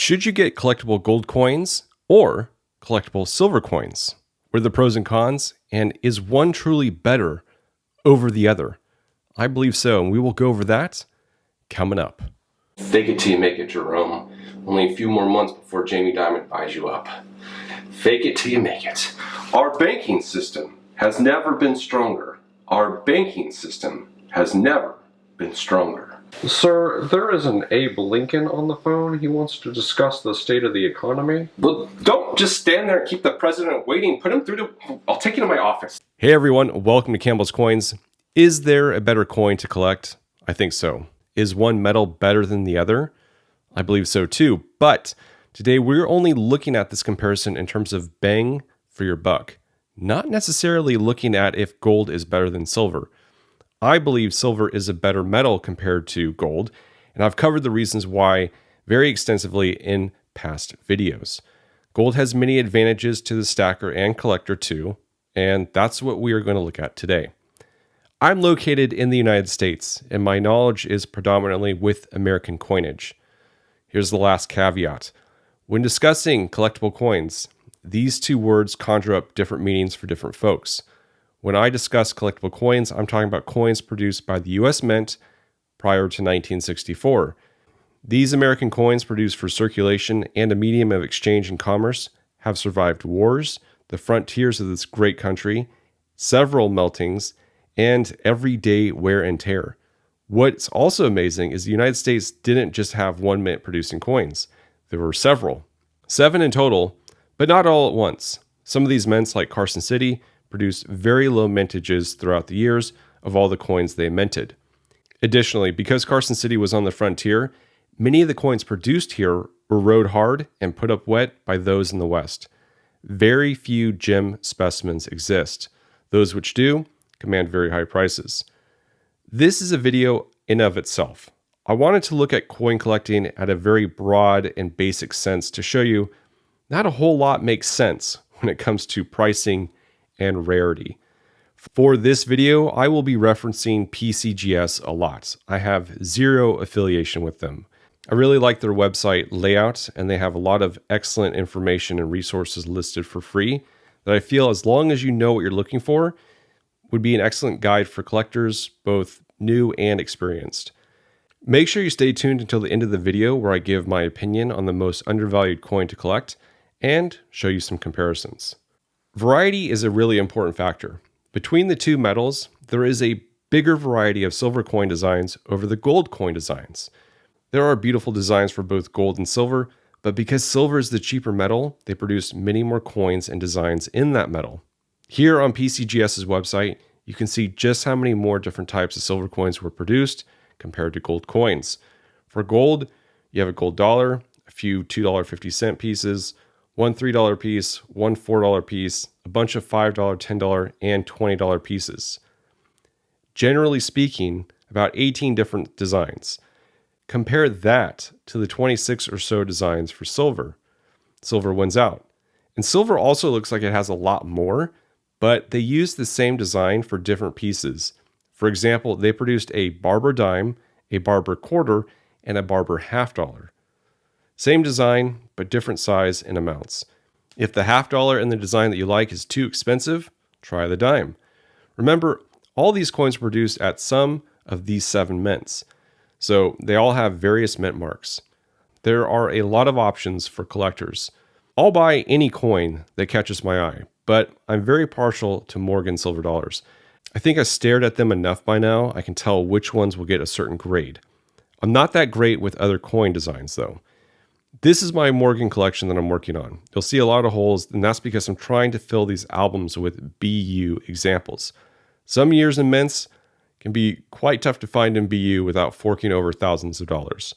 Should you get collectible gold coins or collectible silver coins? What are the pros and cons? And is one truly better over the other? I believe so, and we will go over that coming up. Fake it till you make it, Jerome. Only a few more months before Jamie Dimon buys you up. Fake it till you make it. Our banking system has never been stronger. Our banking system has never been stronger. Sir, there is an Abe Lincoln on the phone. He wants to discuss the state of the economy. Well, don't just stand there and keep the president waiting. Put him through to... I'll take you to my office. Hey everyone, welcome to Campbell's Coins. Is there a better coin to collect? I think so. Is one metal better than the other? I believe so too. But today we're only looking at this comparison in terms of bang for your buck, not necessarily looking at if gold is better than silver. I believe silver is a better metal compared to gold, and I've covered the reasons why very extensively in past videos. Gold has many advantages to the stacker and collector too, and that's what we are going to look at today. I'm located in the United States, and my knowledge is predominantly with American coinage. Here's the last caveat. When discussing collectible coins, these two words conjure up different meanings for different folks. When I discuss collectible coins, I'm talking about coins produced by the US Mint prior to 1964. These American coins produced for circulation and a medium of exchange and commerce have survived wars, the frontiers of this great country, several meltings, and everyday wear and tear. What's also amazing is the United States didn't just have one mint producing coins. There were several, 7 in total, but not all at once. Some of these mints, like Carson City, produced very low mintages throughout the years of all the coins they minted. Additionally, because Carson City was on the frontier, many of the coins produced here were rode hard and put up wet by those in the West. Very few gem specimens exist. Those which do command very high prices. This is a video in of itself. I wanted to look at coin collecting at a very broad and basic sense to show you not a whole lot makes sense when it comes to pricing and rarity. For this video, I will be referencing PCGS a lot. I have zero affiliation with them. I really like their website layout, and they have a lot of excellent information and resources listed for free that I feel, as long as you know what you're looking for, would be an excellent guide for collectors, both new and experienced. Make sure you stay tuned until the end of the video where I give my opinion on the most undervalued coin to collect and show you some comparisons. Variety is a really important factor. Between the two metals, there is a bigger variety of silver coin designs over the gold coin designs. There are beautiful designs for both gold and silver, but because silver is the cheaper metal, they produce many more coins and designs in that metal. Here on PCGS's website, you can see just how many more different types of silver coins were produced compared to gold coins. For gold, you have a gold dollar, a few $2.50 pieces, one $3 piece, one $4 piece, a bunch of $5, $10, and $20 pieces. Generally speaking, about 18 different designs. Compare that to the 26 or so designs for silver. Silver wins out. And silver also looks like it has a lot more, but they use the same design for different pieces. For example, they produced a barber dime, a barber quarter, and a barber half dollar. Same design, but different size and amounts. If the half dollar in the design that you like is too expensive, try the dime. Remember, all these coins were produced at some of these 7 mints, so they all have various mint marks. There are a lot of options for collectors. I'll buy any coin that catches my eye, but I'm very partial to Morgan silver dollars. I think I stared at them enough by now, I can tell which ones will get a certain grade. I'm not that great with other coin designs though. This is my Morgan collection that I'm working on. You'll see a lot of holes, and that's because I'm trying to fill these albums with BU examples. Some years in mints can be quite tough to find in BU without forking over thousands of dollars.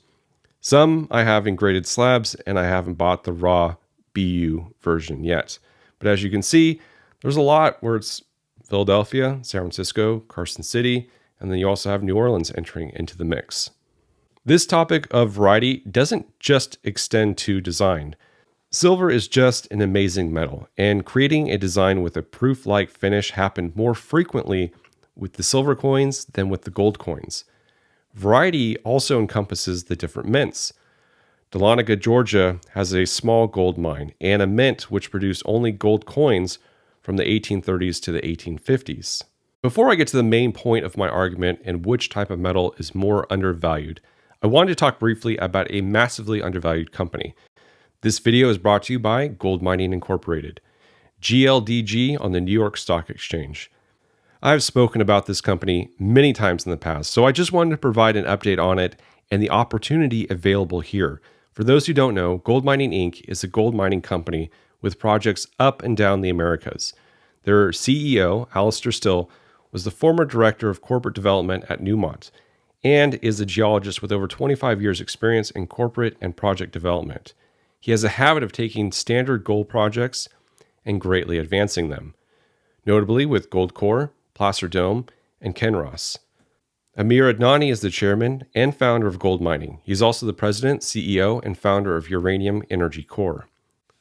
Some I have in graded slabs, and I haven't bought the raw BU version yet. But as you can see, there's a lot where it's Philadelphia, San Francisco, Carson City, and then you also have New Orleans entering into the mix. This topic of variety doesn't just extend to design. Silver is just an amazing metal, and creating a design with a proof-like finish happened more frequently with the silver coins than with the gold coins. Variety also encompasses the different mints. Dahlonega, Georgia has a small gold mine and a mint which produced only gold coins from the 1830s to the 1850s. Before I get to the main point of my argument and which type of metal is more undervalued, I wanted to talk briefly about a massively undervalued company. This video is brought to you by Gold Mining Incorporated, GLDG on the New York Stock Exchange. I've spoken about this company many times in the past, so I just wanted to provide an update on it and the opportunity available here. For those who don't know, Gold Mining Inc. is a gold mining company with projects up and down the Americas. Their CEO, Alistair Still, was the former director of corporate development at Newmont and is a geologist with over 25 years' experience in corporate and project development. He has a habit of taking standard gold projects and greatly advancing them, notably with Goldcore, Placer Dome, and Kinross. Amir Adnani is the chairman and founder of Gold Mining. He's also the president, CEO, and founder of Uranium Energy Corp.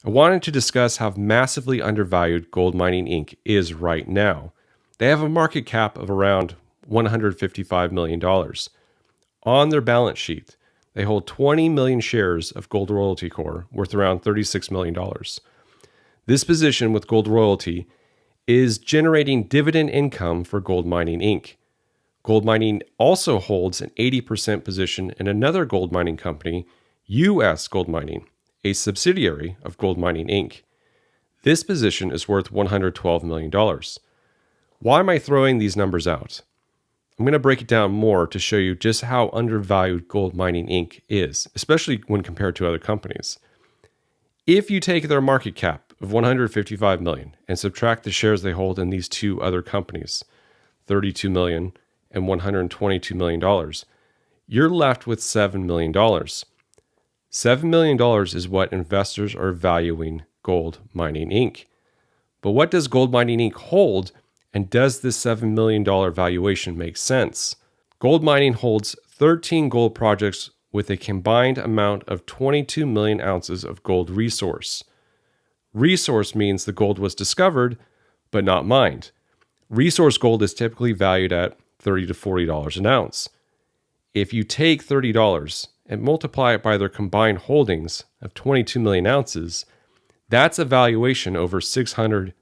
I wanted to discuss how massively undervalued Gold Mining Inc. is right now. They have a market cap of around $155 million. On their balance sheet, they hold 20 million shares of Gold Royalty Corp. Worth around $36 million. This position with Gold Royalty is generating dividend income for Gold Mining Inc. Gold Mining also holds an 80% position in another gold mining company, US Gold Mining, a subsidiary of Gold Mining Inc. This position is worth $112 million. Why am I throwing these numbers out? I'm going to break it down more to show you just how undervalued Gold Mining Inc. is, especially when compared to other companies. If you take their market cap of $155 million and subtract the shares they hold in these two other companies, $32 million and $122 million, you're left with $7 million. $7 million is what investors are valuing Gold Mining Inc. But what does Gold Mining Inc. hold? And does this $7 million valuation make sense? Gold Mining holds 13 gold projects with a combined amount of 22 million ounces of gold resource. Resource means the gold was discovered, but not mined. Resource gold is typically valued at $30 to $40 an ounce. If you take $30 and multiply it by their combined holdings of 22 million ounces, that's a valuation over $660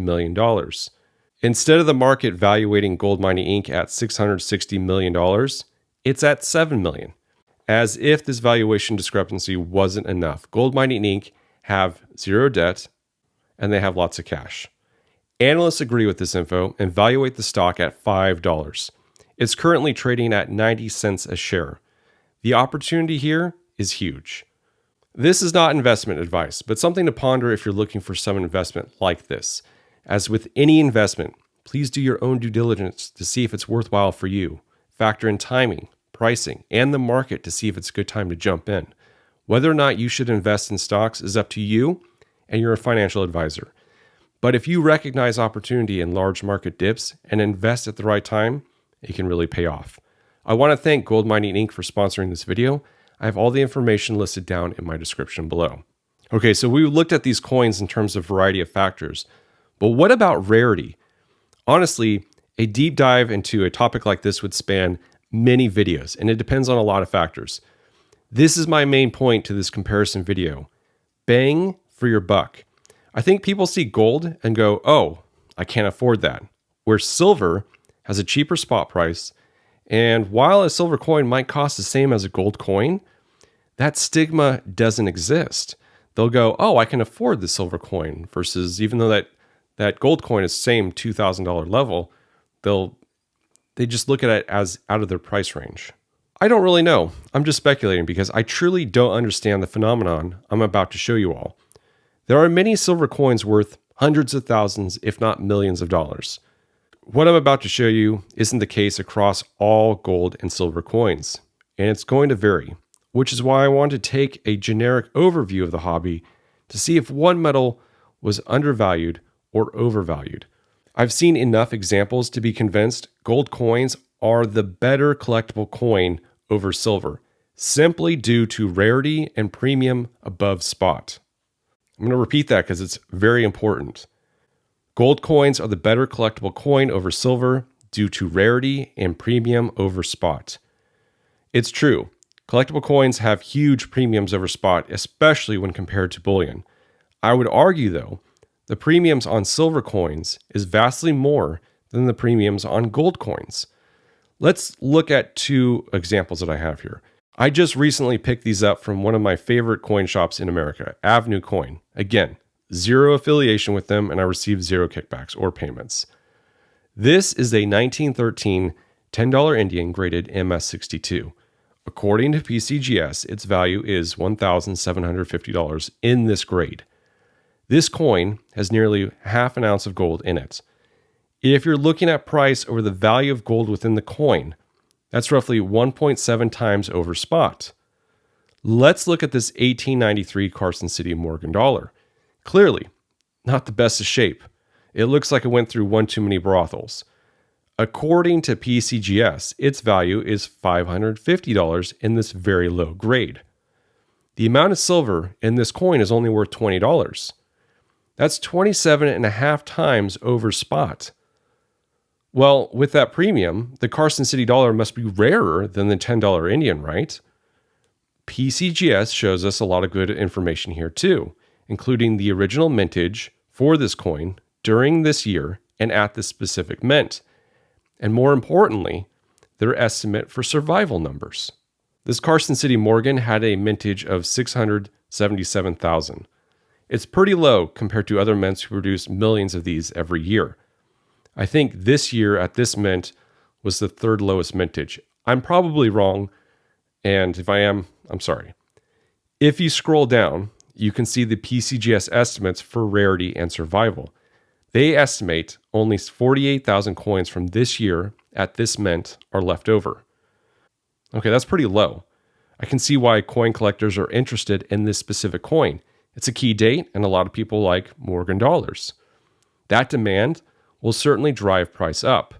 million. Instead of the market valuating Gold Mining Inc. at $660 million, it's at $7 million. As if this valuation discrepancy wasn't enough, Gold Mining Inc. have zero debt and they have lots of cash. Analysts agree with this info and valuate the stock at $5. It's currently trading at 90 cents a share. The opportunity here is huge. This is not investment advice, but something to ponder if you're looking for some investment like this. As with any investment, please do your own due diligence to see if it's worthwhile for you. Factor in timing, pricing, and the market to see if it's a good time to jump in. Whether or not you should invest in stocks is up to you and your financial advisor. But if you recognize opportunity in large market dips and invest at the right time, it can really pay off. I want to thank Gold Mining Inc. for sponsoring this video. I have all the information listed down in my description below. Okay, so we looked at these coins in terms of variety of factors. But what about rarity? Honestly, a deep dive into a topic like this would span many videos, and it depends on a lot of factors. This is my main point to this comparison video. Bang for your buck. I think people see gold and go, oh, I can't afford that. Where silver has a cheaper spot price, and while a silver coin might cost the same as a gold coin, that stigma doesn't exist. They'll go, oh, I can afford the silver coin, versus even though that gold coin is same $2,000 level, they just look at it as out of their price range. I don't really know. I'm just speculating because I truly don't understand the phenomenon I'm about to show you all. There are many silver coins worth hundreds of thousands, if not millions of dollars. What I'm about to show you isn't the case across all gold and silver coins, and it's going to vary, which is why I want to take a generic overview of the hobby to see if one metal was undervalued or overvalued. I've seen enough examples to be convinced gold coins are the better collectible coin over silver, simply due to rarity and premium above spot. I'm going to repeat that because it's very important. Gold coins are the better collectible coin over silver due to rarity and premium over spot. It's true. Collectible coins have huge premiums over spot, especially when compared to bullion. I would argue, though, the premiums on silver coins is vastly more than the premiums on gold coins. Let's look at two examples that I have here. I just recently picked these up from one of my favorite coin shops in America, Avenue Coin. Again, zero affiliation with them, and I received zero kickbacks or payments. This is a 1913 $10 Indian graded MS62. According to PCGS, its value is $1,750 in this grade. This coin has nearly half an ounce of gold in it. If you're looking at price over the value of gold within the coin, that's roughly 1.7 times over spot. Let's look at this 1893 Carson City Morgan dollar. Clearly, not the best of shape. It looks like it went through one too many brothels. According to PCGS, its value is $550 in this very low grade. The amount of silver in this coin is only worth $20. That's 27.5 times over spot. Well, with that premium, the Carson City dollar must be rarer than the $10 Indian, right? PCGS shows us a lot of good information here too, including the original mintage for this coin during this year and at this specific mint. And more importantly, their estimate for survival numbers. This Carson City Morgan had a mintage of 677,000. It's pretty low compared to other mints who produce millions of these every year. I think this year at this mint was the third lowest mintage. I'm probably wrong, and if I am, I'm sorry. If you scroll down, you can see the PCGS estimates for rarity and survival. They estimate only 48,000 coins from this year at this mint are left over. Okay, that's pretty low. I can see why coin collectors are interested in this specific coin. It's a key date, and a lot of people like Morgan dollars. That demand will certainly drive price up.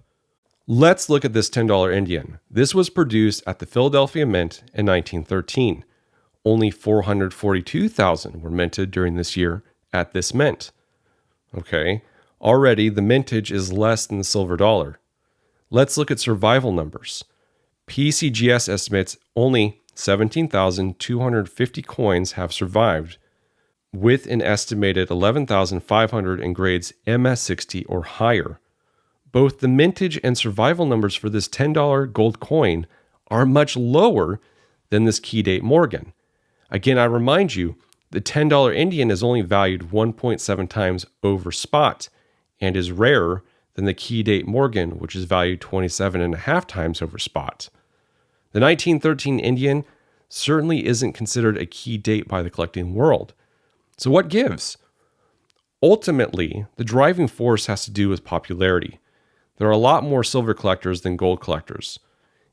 Let's look at this $10 Indian. This was produced at the Philadelphia Mint in 1913. Only 442,000 were minted during this year at this mint. Okay, already the mintage is less than the silver dollar. Let's look at survival numbers. PCGS estimates only 17,250 coins have survived, with an estimated 11,500 in grades MS60 or higher. Both the mintage and survival numbers for this $10 gold coin are much lower than this key date Morgan. Again, I remind you, the $10 Indian is only valued 1.7 times over spot and is rarer than the key date Morgan, which is valued 27.5 times over spot. The 1913 Indian certainly isn't considered a key date by the collecting world. So what gives? Ultimately, the driving force has to do with popularity. There are a lot more silver collectors than gold collectors.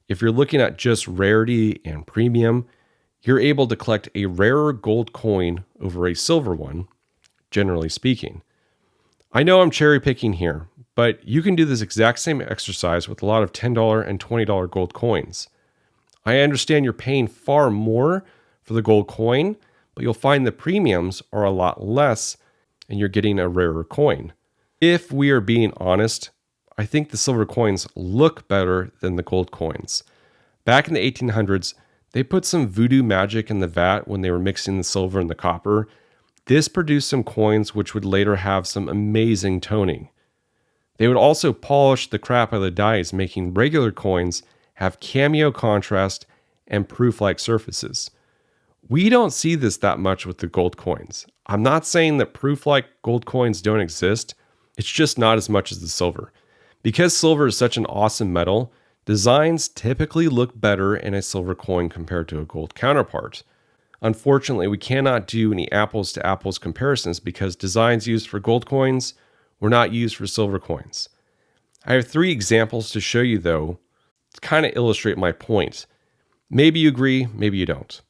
If you're looking at just rarity and premium, you're able to collect a rarer gold coin over a silver one, generally speaking. I know I'm cherry picking here, but you can do this exact same exercise with a lot of $10 and $20 gold coins. I understand you're paying far more for the gold coin, but you'll find the premiums are a lot less and you're getting a rarer coin. If we are being honest, I think the silver coins look better than the gold coins. Back in the 1800s, they put some voodoo magic in the vat when they were mixing the silver and the copper. This produced some coins which would later have some amazing toning. They would also polish the crap out of the dies, making regular coins have cameo contrast and proof-like surfaces. We don't see this that much with the gold coins. I'm not saying that proof-like gold coins don't exist. It's just not as much as the silver. Because silver is such an awesome metal, designs typically look better in a silver coin compared to a gold counterpart. Unfortunately, we cannot do any apples to apples comparisons because designs used for gold coins were not used for silver coins. I have 3 examples to show you though, to kind of illustrate my point. Maybe you agree, maybe you don't.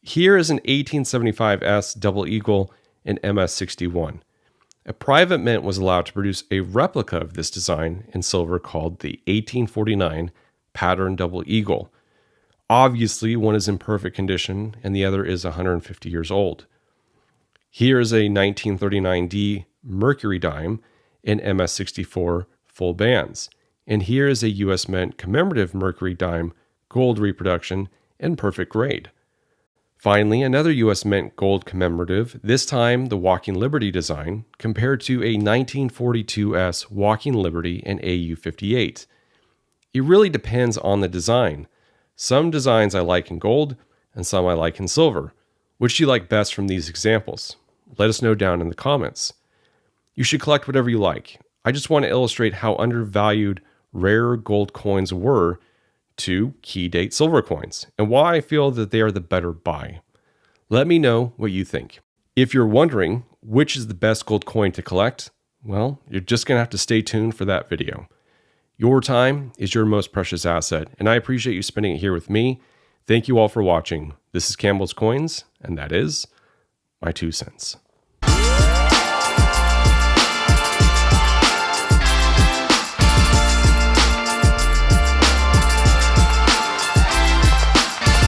Here is an 1875S double eagle in MS61. A private mint was allowed to produce a replica of this design in silver called the 1849 Pattern Double Eagle. Obviously, one is in perfect condition and the other is 150 years old. Here is a 1939D Mercury dime in MS64 full bands. And here is a US Mint commemorative Mercury dime gold reproduction and perfect grade. Finally, another U.S. Mint gold commemorative, this time the Walking Liberty design, compared to a 1942S Walking Liberty in AU58. It really depends on the design. Some designs I like in gold, and some I like in silver. Which do you like best from these examples? Let us know down in the comments. You should collect whatever you like. I just want to illustrate how undervalued rare gold coins were to key date silver coins, and why I feel that they are the better buy. Let me know what you think. If you're wondering which is the best gold coin to collect, well, you're just going to have to stay tuned for that video. Your time is your most precious asset, and I appreciate you spending it here with me. Thank you all for watching. This is Campbell's Coins, and that is my 2 cents.